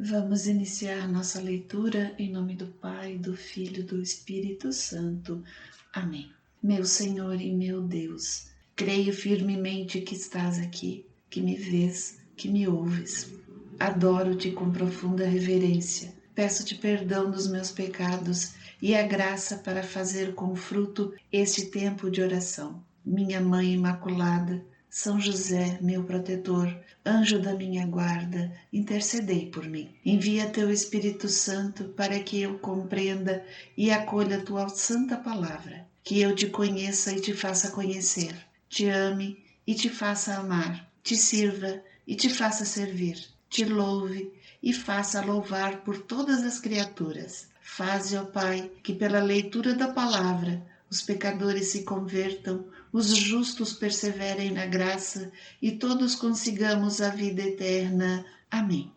Vamos iniciar nossa leitura em nome do Pai, do Filho e do Espírito Santo. Amém. Meu Senhor e meu Deus, creio firmemente que estás aqui, que me vês, que me ouves. Adoro-te com profunda reverência. Peço-te perdão dos meus pecados e a graça para fazer com fruto este tempo de oração. Minha Mãe Imaculada, São José, meu protetor, anjo da minha guarda, intercedei por mim. Envia teu Espírito Santo para que eu compreenda e acolha a tua santa palavra, que eu te conheça e te faça conhecer, te ame e te faça amar, te sirva e te faça servir, te louve e faça louvar por todas as criaturas. Faze, ó Pai, que pela leitura da palavra os pecadores se convertam, os justos perseverem na graça e todos consigamos a vida eterna. Amém.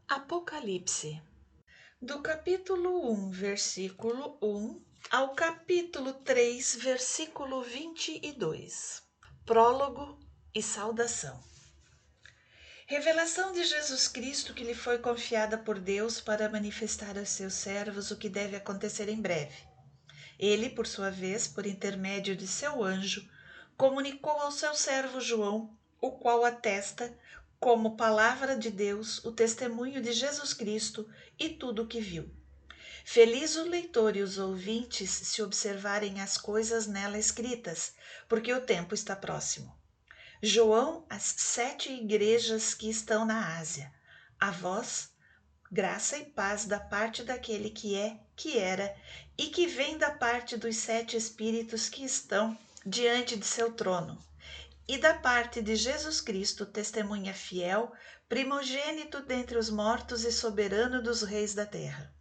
Apocalipse. Do capítulo 1, versículo 1 ao capítulo 3, versículo 22. Prólogo e saudação. Revelação de Jesus Cristo que lhe foi confiada por Deus para manifestar aos seus servos o que deve acontecer em breve. Ele, por sua vez, por intermédio de seu anjo, comunicou ao seu servo João, o qual atesta, como palavra de Deus, o testemunho de Jesus Cristo e tudo o que viu. Feliz o leitor e os ouvintes se observarem as coisas nela escritas, porque o tempo está próximo. João, as 7 igrejas que estão na Ásia. A vós, graça e paz da parte daquele que é, que era e que vem da parte dos 7 Espíritos que estão diante de seu trono, e da parte de Jesus Cristo, testemunha fiel, primogênito dentre os mortos e soberano dos reis da terra.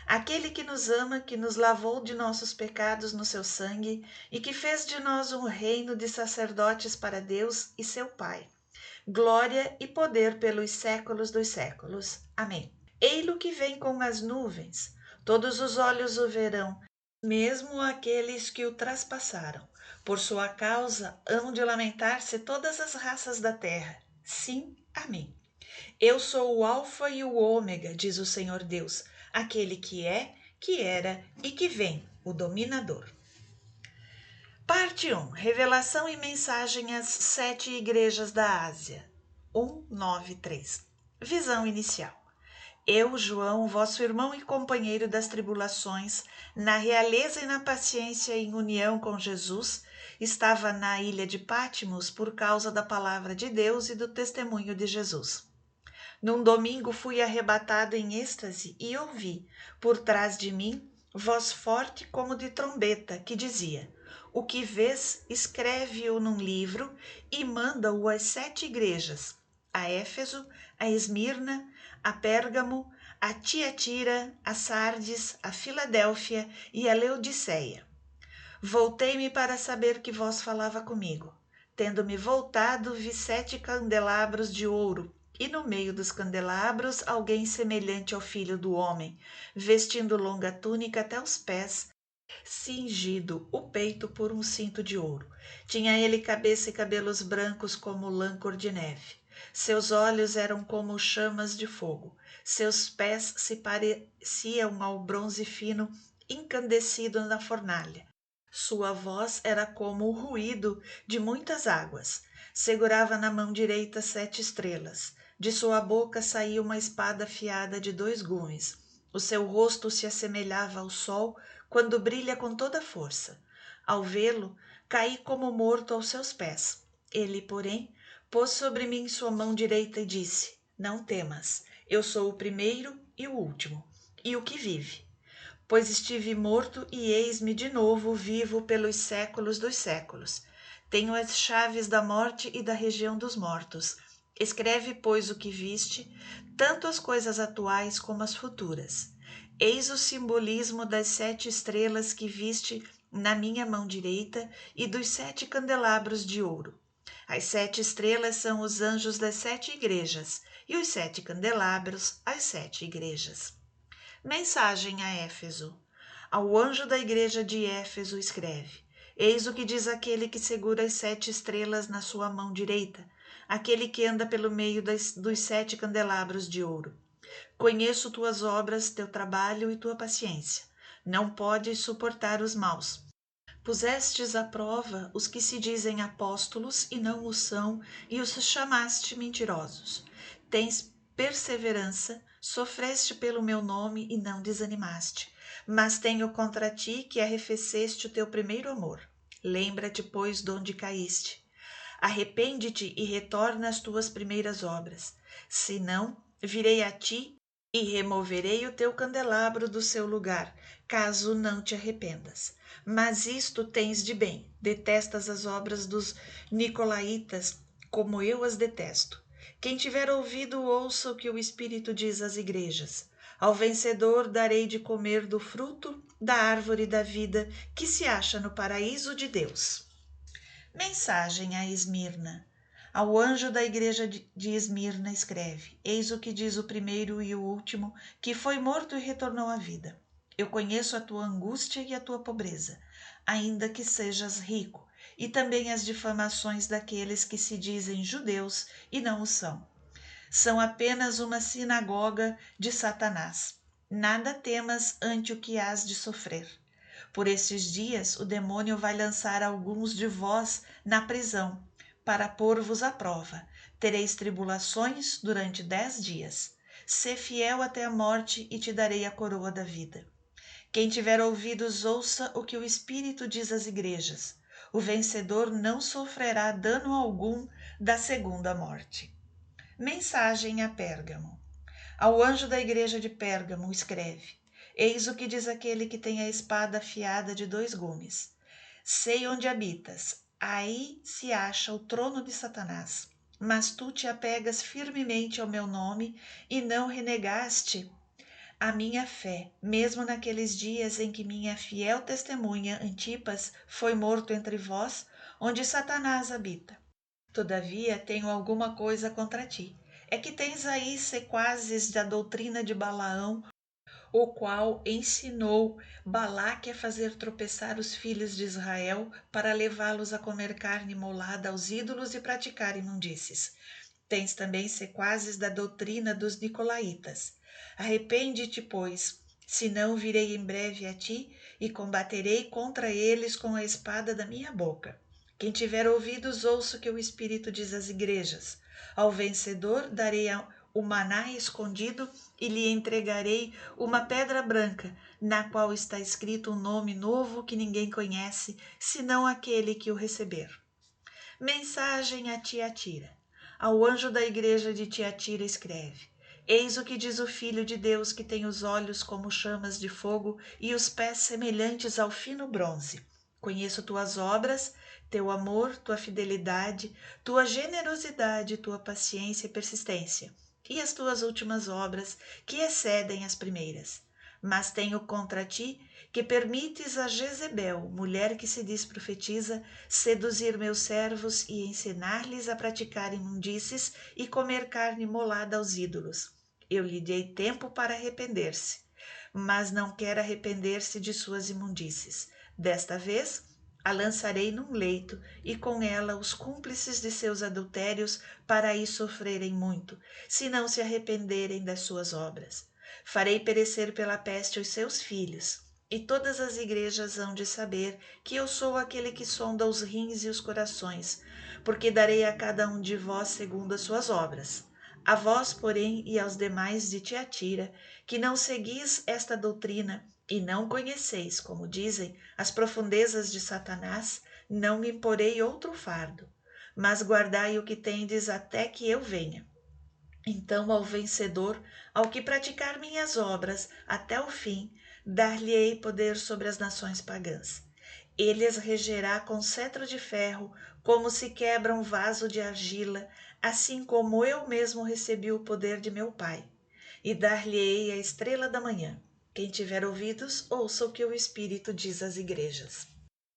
Aquele que nos ama, que nos lavou de nossos pecados no seu sangue e que fez de nós um reino de sacerdotes para Deus e seu Pai. Glória e poder pelos séculos dos séculos. Amém. Ei-lo que vem com as nuvens, todos os olhos o verão, mesmo aqueles que o traspassaram. Por sua causa hão de lamentar-se todas as raças da terra. Sim, amém. Eu sou o Alfa e o Ômega, diz o Senhor Deus, aquele que é, que era e que vem, o dominador. Parte 1. Revelação e mensagem às 7 igrejas da Ásia. 1:9-3. Visão inicial. Eu, João, vosso irmão e companheiro das tribulações, na realeza e na paciência em união com Jesus, estava na ilha de Pátimos por causa da palavra de Deus e do testemunho de Jesus. Num domingo fui arrebatado em êxtase e ouvi, por trás de mim, voz forte como de trombeta, que dizia: o que vês, escreve-o num livro e manda-o às 7 igrejas, a Éfeso, a Esmirna, a Pérgamo, a Tiatira, a Sardes, a Filadélfia e a Laodiceia. Voltei-me para saber que voz falava comigo. Tendo-me voltado, vi 7 candelabros de ouro, e no meio dos candelabros alguém semelhante ao Filho do Homem, vestindo longa túnica até os pés, cingido o peito por um cinto de ouro. Tinha ele cabeça e cabelos brancos como lã cor de neve. Seus olhos eram como chamas de fogo. Seus pés se pareciam ao bronze fino incandescido na fornalha. Sua voz era como o ruído de muitas águas. Segurava na mão direita 7 estrelas. De sua boca saía uma espada afiada de 2 gumes. O seu rosto se assemelhava ao sol quando brilha com toda força. Ao vê-lo, caí como morto aos seus pés. Ele, porém, pôs sobre mim sua mão direita e disse: não temas, eu sou o primeiro e o último, e o que vive. Pois estive morto e eis-me de novo vivo pelos séculos dos séculos. Tenho as chaves da morte e da região dos mortos. Escreve, pois, o que viste, tanto as coisas atuais como as futuras. Eis o simbolismo das 7 estrelas que viste na minha mão direita e dos 7 candelabros de ouro. As 7 estrelas são os anjos das 7 igrejas, e os 7 candelabros, as 7 igrejas. Mensagem a Éfeso. Ao anjo da igreja de Éfeso escreve: eis o que diz aquele que segura as 7 estrelas na sua mão direita, aquele que anda pelo meio dos 7 candelabros de ouro. Conheço tuas obras, teu trabalho e tua paciência. Não podes suportar os maus. Pusestes à prova os que se dizem apóstolos e não o são, e os chamaste mentirosos. Tens perseverança, sofreste pelo meu nome e não desanimaste. Mas tenho contra ti que arrefeceste o teu primeiro amor. Lembra-te, pois, de onde caíste. Arrepende-te e retorna às tuas primeiras obras. Senão, virei a ti e removerei o teu candelabro do seu lugar, caso não te arrependas. Mas isto tens de bem: detestas as obras dos nicolaítas, como eu as detesto. Quem tiver ouvido, ouça o que o Espírito diz às igrejas. Ao vencedor darei de comer do fruto da árvore da vida que se acha no paraíso de Deus. Mensagem a Esmirna. Ao anjo da igreja de Esmirna escreve: Eis o que diz o primeiro e o último, que foi morto e retornou à vida. Eu conheço a tua angústia e a tua pobreza, ainda que sejas rico, e também as difamações daqueles que se dizem judeus e não o são. São apenas uma sinagoga de Satanás. Nada temas ante o que hás de sofrer. Por estes dias o demônio vai lançar alguns de vós na prisão, para pôr-vos à prova. Tereis tribulações durante 10 dias. Sê fiel até a morte e te darei a coroa da vida. Quem tiver ouvidos, ouça o que o Espírito diz às igrejas. O vencedor não sofrerá dano algum da segunda morte. Mensagem a Pérgamo. Ao anjo da igreja de Pérgamo escreve: Eis o que diz aquele que tem a espada afiada de 2 gumes. Sei onde habitas, aí se acha o trono de Satanás. Mas tu te apegas firmemente ao meu nome e não renegaste a minha fé, mesmo naqueles dias em que minha fiel testemunha Antipas foi morto entre vós, onde Satanás habita. Todavia tenho alguma coisa contra ti. É que tens aí sequazes da doutrina de Balaão, o qual ensinou Balaque a fazer tropeçar os filhos de Israel para levá-los a comer carne imolada aos ídolos e praticar imundícies. Tens também sequazes da doutrina dos nicolaítas. Arrepende-te, pois, senão virei em breve a ti e combaterei contra eles com a espada da minha boca. Quem tiver ouvidos, ouça o que o Espírito diz às igrejas. Ao vencedor darei o maná escondido e lhe entregarei uma pedra branca, na qual está escrito um nome novo que ninguém conhece, senão aquele que o receber. Mensagem a Tiatira. Ao anjo da igreja de Tiatira escreve: Eis o que diz o Filho de Deus, que tem os olhos como chamas de fogo e os pés semelhantes ao fino bronze. Conheço tuas obras, teu amor, tua fidelidade, tua generosidade, tua paciência e persistência, e as tuas últimas obras, que excedem as primeiras. Mas tenho contra ti que permites a Jezebel, mulher que se diz profetiza, seduzir meus servos e ensinar-lhes a praticar imundícies e comer carne molada aos ídolos. Eu lhe dei tempo para arrepender-se, mas não quer arrepender-se de suas imundícies. Desta vez, a lançarei num leito e com ela os cúmplices de seus adultérios para aí sofrerem muito, se não se arrependerem das suas obras. Farei perecer pela peste os seus filhos, e todas as igrejas hão de saber que eu sou aquele que sonda os rins e os corações, porque darei a cada um de vós segundo as suas obras. A vós, porém, e aos demais de Tiatira, que não seguis esta doutrina e não conheceis, como dizem, as profundezas de Satanás, não me imporei outro fardo, mas guardai o que tendes até que eu venha. Então, ao vencedor, ao que praticar minhas obras até o fim, dar-lhe-ei poder sobre as nações pagãs. Ele as regerá com cetro de ferro, como se quebra um vaso de argila, assim como eu mesmo recebi o poder de meu Pai. E dar-lhe-ei a estrela da manhã. Quem tiver ouvidos, ouça o que o Espírito diz às igrejas.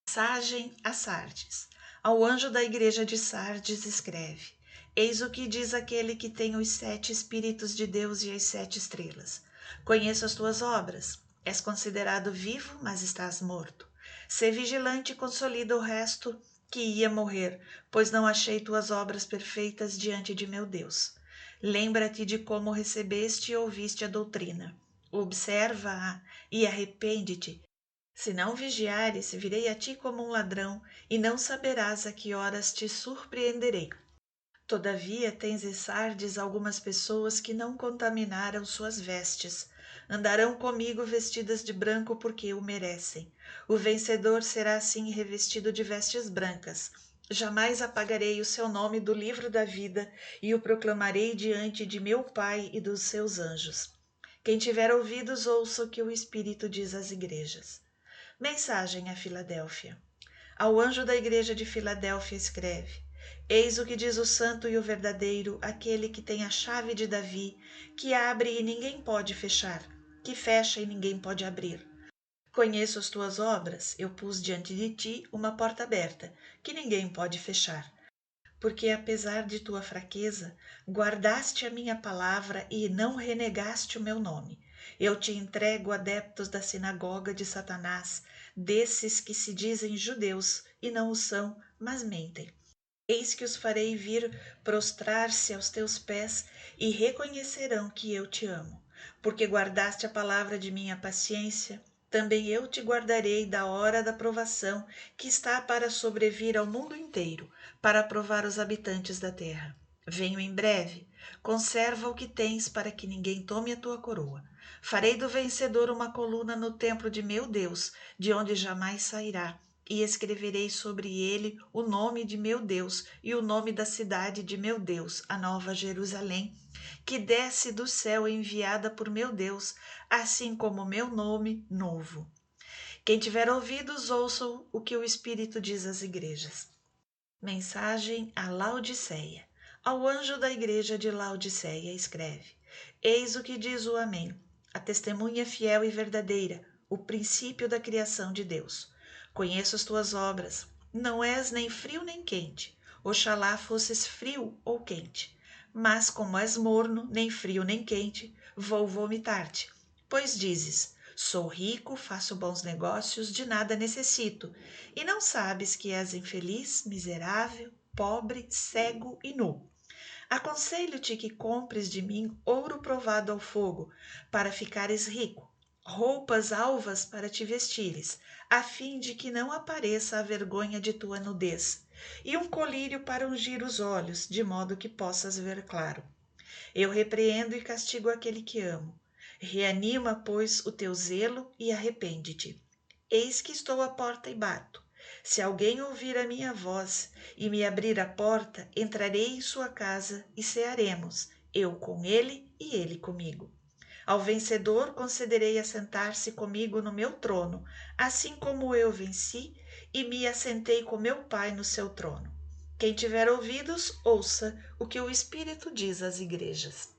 Mensagem a Sardes. Ao anjo da igreja de Sardes escreve: Eis o que diz aquele que tem os 7 Espíritos de Deus e as 7 estrelas. Conheço as tuas obras. És considerado vivo, mas estás morto. Sê vigilante e consolida o resto que ia morrer, pois não achei tuas obras perfeitas diante de meu Deus. Lembra-te de como recebeste e ouviste a doutrina. Observa-a e arrepende-te. Se não vigiares, virei a ti como um ladrão, e não saberás a que horas te surpreenderei. Todavia tens e sardes algumas pessoas que não contaminaram suas vestes. Andarão comigo vestidas de branco porque o merecem. O vencedor será assim revestido de vestes brancas. Jamais apagarei o seu nome do livro da vida e o proclamarei diante de meu Pai e dos seus anjos. Quem tiver ouvidos, ouça o que o Espírito diz às igrejas. Mensagem a Filadélfia. Ao anjo da igreja de Filadélfia escreve: Eis o que diz o santo e o verdadeiro, aquele que tem a chave de Davi, que abre e ninguém pode fechar, que fecha e ninguém pode abrir. Conheço as tuas obras, eu pus diante de ti uma porta aberta, que ninguém pode fechar. Porque apesar de tua fraqueza, guardaste a minha palavra e não renegaste o meu nome. Eu te entrego adeptos da sinagoga de Satanás, desses que se dizem judeus e não o são, mas mentem. Eis que os farei vir prostrar-se aos teus pés e reconhecerão que eu te amo. Porque guardaste a palavra de minha paciência, também eu te guardarei da hora da provação que está para sobrevir ao mundo inteiro, para provar os habitantes da terra. Venho em breve. Conserva o que tens para que ninguém tome a tua coroa. Farei do vencedor uma coluna no templo de meu Deus, de onde jamais sairá. E escreverei sobre ele o nome de meu Deus e o nome da cidade de meu Deus, a Nova Jerusalém, que desce do céu enviada por meu Deus, assim como meu nome novo. Quem tiver ouvidos, ouça o que o Espírito diz às igrejas. Mensagem a Laodiceia. Ao anjo da igreja de Laodiceia escreve: Eis o que diz o Amém, a testemunha fiel e verdadeira, o princípio da criação de Deus. Conheço as tuas obras, não és nem frio nem quente. Oxalá fosses frio ou quente. Mas como és morno, nem frio nem quente, vou vomitar-te. Pois dizes: Sou rico, faço bons negócios, de nada necessito. E não sabes que és infeliz, miserável, pobre, cego e nu. Aconselho-te que compres de mim ouro provado ao fogo, para ficares rico, roupas alvas para te vestires, a fim de que não apareça a vergonha de tua nudez, e um colírio para ungir os olhos, de modo que possas ver claro. Eu repreendo e castigo aquele que amo. Reanima, pois, o teu zelo e arrepende-te. Eis que estou à porta e bato. Se alguém ouvir a minha voz e me abrir a porta, entrarei em sua casa e cearemos, eu com ele e ele comigo. Ao vencedor concederei assentar-se comigo no meu trono, assim como eu venci e me assentei com meu Pai no seu trono. Quem tiver ouvidos, ouça o que o Espírito diz às igrejas.